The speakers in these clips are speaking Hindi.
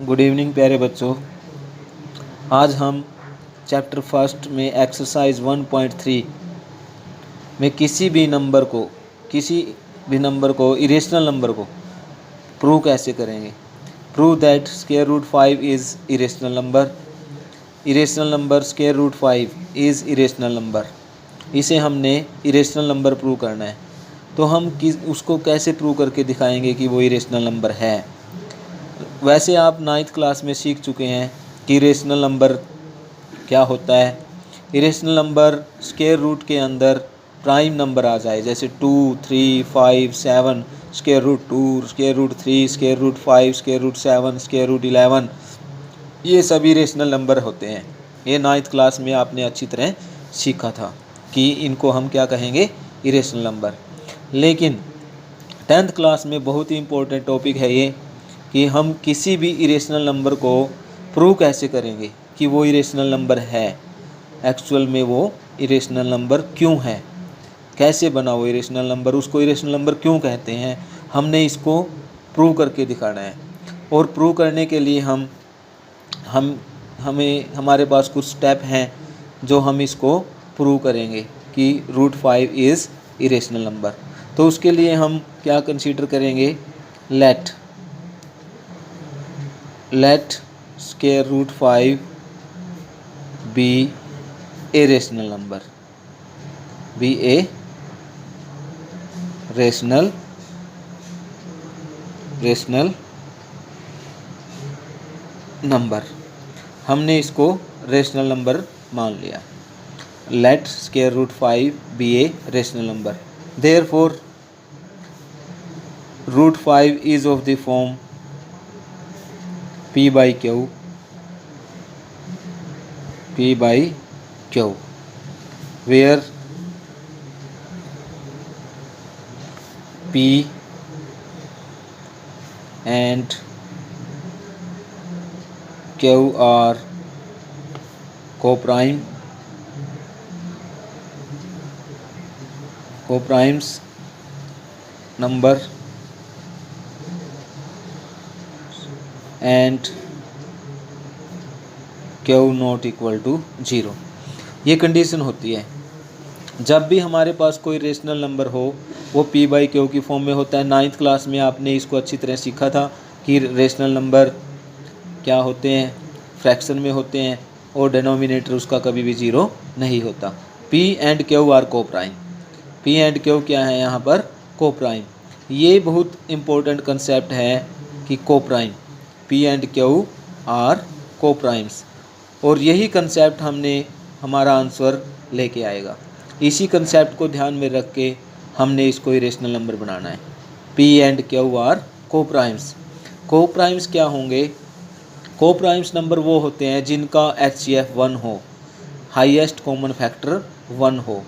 गुड इवनिंग प्यारे बच्चों। आज हम चैप्टर फर्स्ट में एक्सरसाइज 1.3 में किसी भी नंबर को इरेशनल नंबर को प्रूव कैसे करेंगे। Prove that square root 5 is irrational number square root 5 is irrational number. इसे हमने इरेशनल नंबर प्रूव करना है। तो हम उसको कैसे प्रूव करके दिखाएंगे कि वो इरेशनल नंबर है। वैसे आप 9th क्लास में सीख चुके हैं कि इरेशनल नंबर क्या होता है। इरेशनल नंबर स्क्वायर रूट के अंदर प्राइम नंबर आ जाए, जैसे 2, 3, 5, 7, square root 2, square root 3, square root 5, square root 7, square root 11, ये सभी इरेशनल नंबर होते हैं। ये 9th क्लास में आपने अच्छी तरह सीखा था कि इनको हम क्या कहेंगे, इरेशनल नंबर। लेकिन 10th क्लास में बहुत ही इम्पोर्टेंट टॉपिक है ये कि हम किसी भी इरेशनल नंबर को प्रूव कैसे करेंगे कि वो इरेशनल नंबर है। एक्चुअल में वो इरेशनल नंबर क्यों है, कैसे बना वो इरेशनल नंबर, उसको इरेशनल नंबर क्यों कहते हैं, हमने इसको प्रूव करके दिखाना है। और प्रूव करने के लिए हमारे पास कुछ स्टेप हैं जो हम इसको प्रूव करेंगे कि रूट 5 इज़ इरेशनल नंबर। तो उसके लिए हम क्या कंसीडर करेंगे, let square root 5 be a rational number, be a rational number. हमने इसको रेशनल नंबर मान लिया। Let square root 5 be a rational number, therefore root 5 is of the form P by Q, where P and Q are coprimes number and Q not equal to 0। ये कंडीशन होती है जब भी हमारे पास कोई रेशनल नंबर हो, वो P by Q की फॉर्म में होता है। 9th क्लास में आपने इसको अच्छी तरह सीखा था कि रेशनल नंबर क्या होते हैं, फ्रैक्शन में होते हैं और डिनोमिनेटर उसका कभी भी 0 नहीं होता। P and Q are coprime. P and Q क्या है यहाँ पर, कोप्राइम। ये बहुत इम्पोर्टेंट कंसेप्ट है कि coprime, P and Q are coprimes. और यही कंसेप्ट हमारा आंसर लेके आएगा। इसी कंसेप्ट को ध्यान में रख के हमने इसको इरेशनल नंबर बनाना है। P and Q are coprimes. Coprimes क्या होंगे, कोप्राइम्स नंबर वो होते हैं जिनका HCF 1 हो, हाईएस्ट कॉमन फैक्टर 1 हो,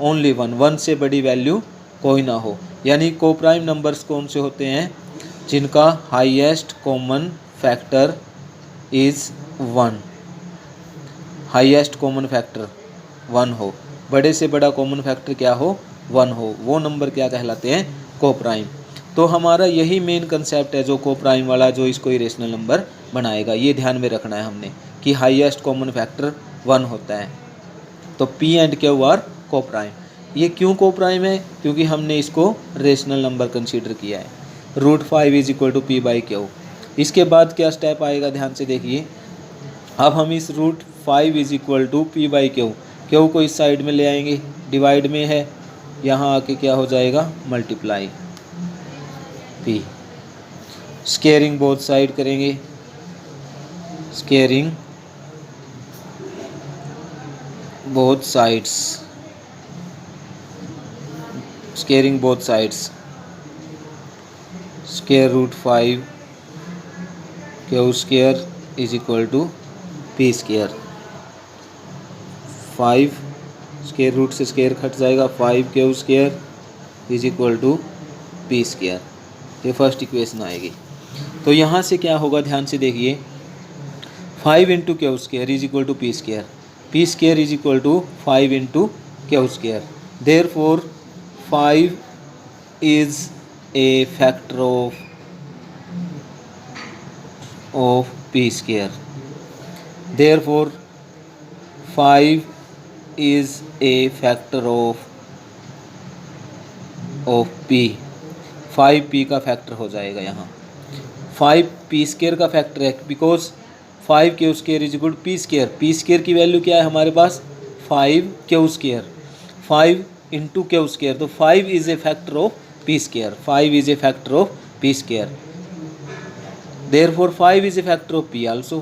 ओनली 1 से बड़ी वैल्यू कोई ना हो। यानी कोप्राइम नंबर्स कौन से होते हैं, जिनका highest common factor is 1, highest common factor 1 हो, बड़े से बड़ा कॉमन फैक्टर क्या हो, 1 हो, वो नंबर क्या कहलाते हैं, कोप्राइम। तो हमारा यही मेन कंसेप्ट है जो कोप्राइम वाला, जो इसको इरेशनल नंबर बनाएगा। ये ध्यान में रखना है हमने कि हाईएस्ट कॉमन फैक्टर 1 होता है। तो P and Q are coprime. ये क्यों कोप्राइम है, क्योंकि हमने इसको रेशनल नंबर कंसीडर किया है। Root 5 is equal to P by Q। इसके बाद क्या स्टेप आएगा, ध्यान से देखिए। अब हम इस root 5 is equal to P by Q को इस साइड में ले आएंगे, डिवाइड में है, यहाँ आके क्या हो जाएगा, multiply P। Squaring both side करेंगे, squaring both sides, squaring both sides, square root 5 Q square is equal to P square. 5 square root से स्क्वायर कट जाएगा, 5Q square is equal to P square. ये फर्स्ट इक्वेशन आएगी। तो यहाँ से क्या होगा, ध्यान से देखिए, 5 into Q square is equal to P square, P square is equal to 5 into Q square. Therefore 5 is a factor of of p square. Therefore 5 is a factor of p. 5 p का फैक्टर हो जाएगा यहाँ. 5 p स्केयर का फैक्टर है because 5 Q square is equal P square. P square की वैल्यू क्या है हमारे पास 5 Q square. 5 into Q square, तो 5 is a factor of P square. 5 is a factor of P square. Therefore 5 is a factor of p also.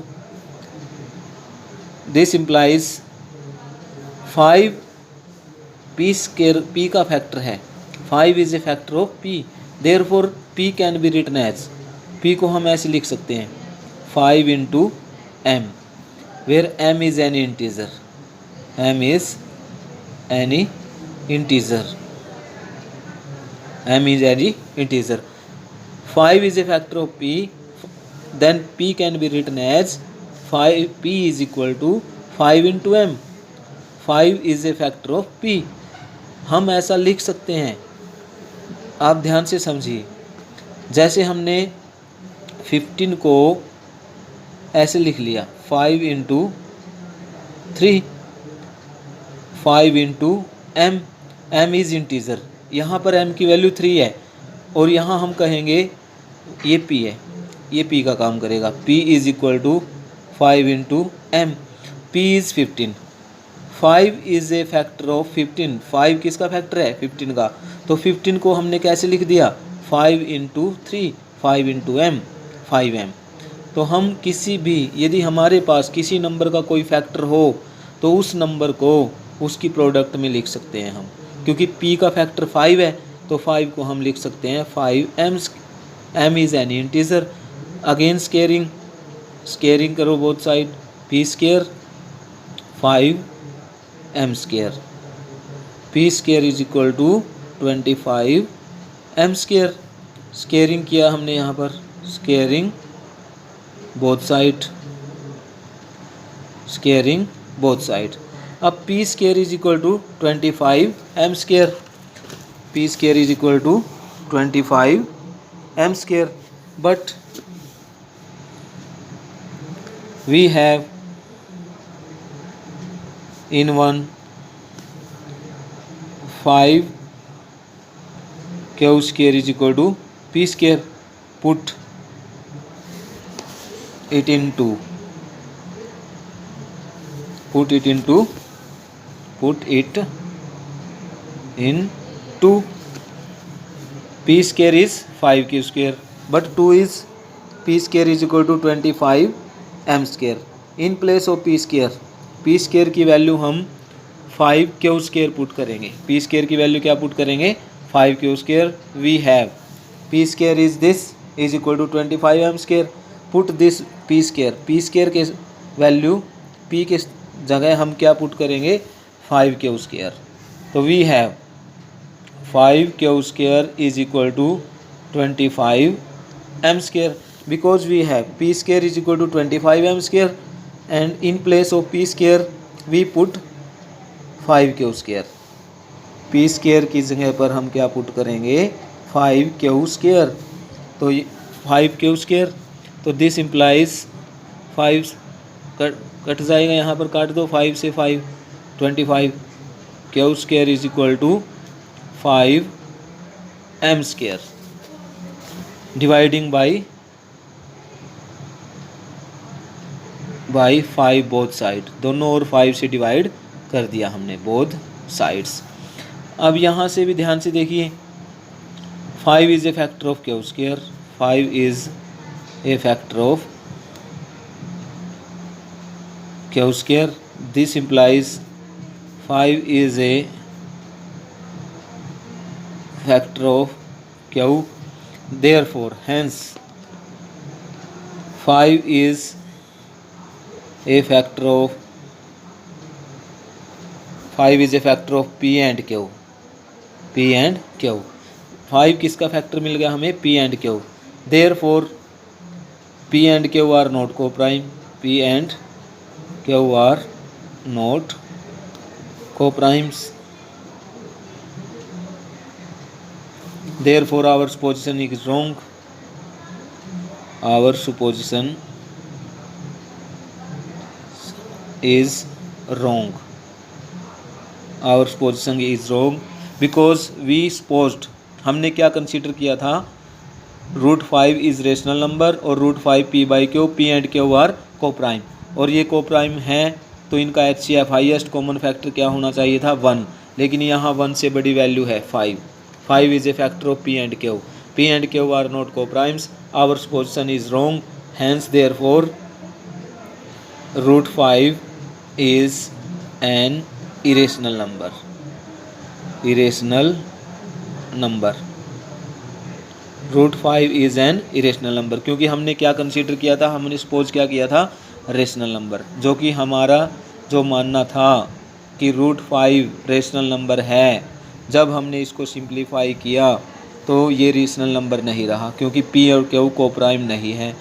This implies 5 p square p का फैक्टर है. 5 is a factor of p. Therefore p can be written as, p को हम ऐसे लिख सकते हैं 5 into m, where m is any integer. m is any integer. m is any integer. 5 is a factor of p. Then p can be written as 5 p is equal to 5 into m. 5 is a factor of p. हम ऐसा लिख सकते हैं. आप ध्यान से समझिए. जैसे हमने 15 को ऐसे लिख लिया 5 into 3, 5 into m. m is integer. यहाँ पर m की वैल्यू 3 है और यहाँ हम कहेंगे ये p है, ये p का काम करेगा. p is equal to 5 into M. p is 15. 5 is a factor of 15. 5 किसका फैक्टर है 15 का. तो 15 को हमने कैसे लिख दिया 5 इंटू 3, 5 इंटू एम, 5m. तो हम किसी भी, यदि हमारे पास किसी नंबर का कोई फैक्टर हो तो उस नंबर को उसकी प्रोडक्ट में लिख सकते हैं हम. क्योंकि p का फैक्टर 5 है तो 5 को हम लिख सकते हैं 5m. m is any integer. Again squaring करो both side. p square 5m square. p square is equal to 25m square. Squaring किया हमने यहाँ पर, squaring both side, squaring both side. अब p square is equal to 25m square. p square is equal to 25m square. But we have in one 5 q square is equal to p square. Put it into p square is 5q square, but 2 is p square is equal to 25m square. In place of p square की वैल्यू हम 5q स्केयर पुट करेंगे. p स्केयर की वैल्यू क्या पुट करेंगे 5q square. We have p square is this is equal to 25m square. Put this p square के वैल्यू p के जगह हम क्या पुट करेंगे 5q स्केयर. तो we have 5q square is equal to 25m square. Because we have p square is equal to 25m square and in place of p square we put 5q square. p square की जगह पर हम क्या पुट करेंगे 5q square. तो 5q square. तो दिस इम्प्लाइज 5 कट जाएगा, यहाँ पर काट दो 5 से 5, 25. q square is equal to 5m square. Dividing by 5 both side. दोनों और 5 से डिवाइड कर दिया हमने बोथ साइड्स. अब यहाँ से भी ध्यान से देखिए 5 is a factor of q square. 5 is a factor of q square. This implies 5 is a factor of q. Therefore hence 5 is a factor of 5 is a factor of p and q. 5 किसका फैक्टर मिल गया हमें p and q. Therefore p and q are not co-prime. p and q are not co-primes. Therefore our supposition is wrong. Our supposition is wrong. Our supposition is wrong because we supposed, हमने क्या कंसीडर किया था, √5 इज रेशनल नंबर और √5 p/q, p and q are coprime, और ये कोप्राइम है तो इनका HCF हाईएस्ट कॉमन फैक्टर क्या होना चाहिए था 1, लेकिन यहाँ 1 से बड़ी वैल्यू है 5 is a factor of p and q are not coprimes. Our supposition is wrong, hence therefore √5 is an irrational number. √5 is an irrational number, क्योंकि हमने क्या कंसीडर किया था, हमने सपोज क्या किया था, रेशनल नंबर, जो कि हमारा जो मानना था कि √5 रेशनल नंबर है. जब हमने इसको सिंप्लीफाई किया तो ये रेशनल नंबर नहीं रहा, क्योंकि p और q कोप्राइम नहीं है.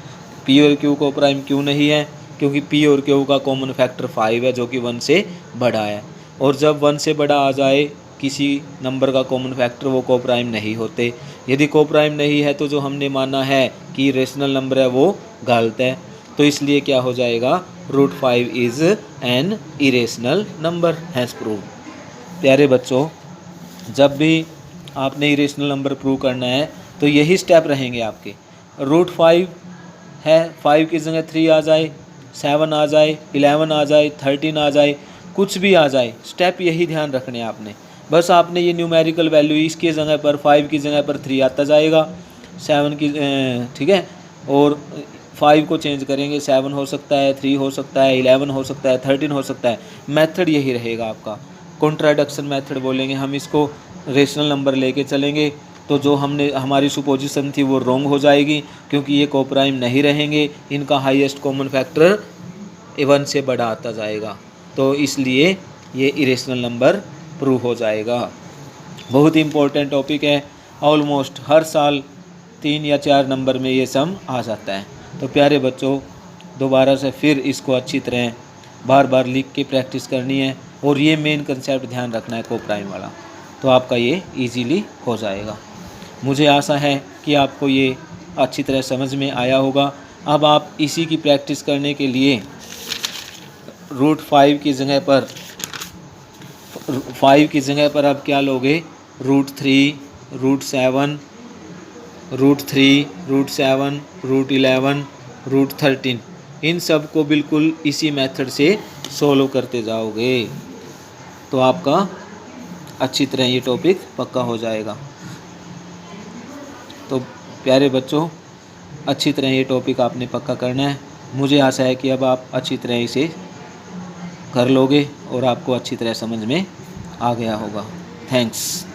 p और q कोप्राइम क्यों नहीं है, क्योंकि p और q का कॉमन फैक्टर 5 है, जो कि 1 से बड़ा है, और जब 1 से बड़ा आ जाए किसी नंबर का कॉमन फैक्टर, वो कोप्राइम नहीं होते. यदि कोप्राइम नहीं है तो जो हमने माना है कि रेशनल नंबर है वो गलत है. तो इसलिए क्या हो जाएगा, √5 is an irrational number, has proved. प्यारे बच्चों, जब भी आपने इरेशनल नंबर प्रूव करना है तो यही स्टेप रहेंगे आपके. √5 है, 5 की जगह 3 आ जाए, 7 आ जाए, 11 आ जाए, 13 आ जाए, कुछ भी आ जाए, स्टेप यही ध्यान रखने हैं आपने. बस आपने ये न्यूमेरिकल वैल्यू इसकी जगह पर 5 की जगह पर 3 आता जाएगा, 7 की, ठीक है, और 5 को चेंज करेंगे, 7 हो सकता है, 3 हो सकता है, 11 हो सकता है, 13 हो सकता है. मेथड यही रहेगा आपका, कॉन्ट्राडिक्शन मेथड बोलेंगे हम इसको. रेशनल नंबर लेके चलेंगे तो जो हमारी सुपोजिशन थी वो रॉन्ग हो जाएगी, क्योंकि ये कोप्राइम नहीं रहेंगे, इनका हाईएस्ट कॉमन फैक्टर 1 से बड़ा आता जाएगा, तो इसलिए ये इरेशनल नंबर प्रूव हो जाएगा. बहुत ही इम्पोर्टेंट टॉपिक है, ऑलमोस्ट हर साल 3 या 4 नंबर में ये सम आ जाता है. तो प्यारे बच्चों, दोबारा से फिर इसको अच्छी तरह बार बार लिख के प्रैक्टिस करनी है, और ये मेन कंसेप्ट ध्यान रखना है कोप्राइम वाला, तो आपका ये इजीली हो जाएगा. मुझे आशा है कि आपको ये अच्छी तरह समझ में आया होगा. अब आप इसी की प्रैक्टिस करने के लिए √5 की जगह पर 5 की जगह पर आप क्या लोगे, √3, √7, √3, √7, √11, √13, इन सब को बिल्कुल इसी मेथड से सोल्व करते जाओगे तो आपका अच्छी तरह ये टॉपिक पक्का हो जाएगा. तो प्यारे बच्चों, अच्छी तरह ये टॉपिक आपने पक्का करना है. मुझे आशा है कि अब आप अच्छी तरह इसे कर लोगे और आपको अच्छी तरह समझ में आ गया होगा. थैंक्स.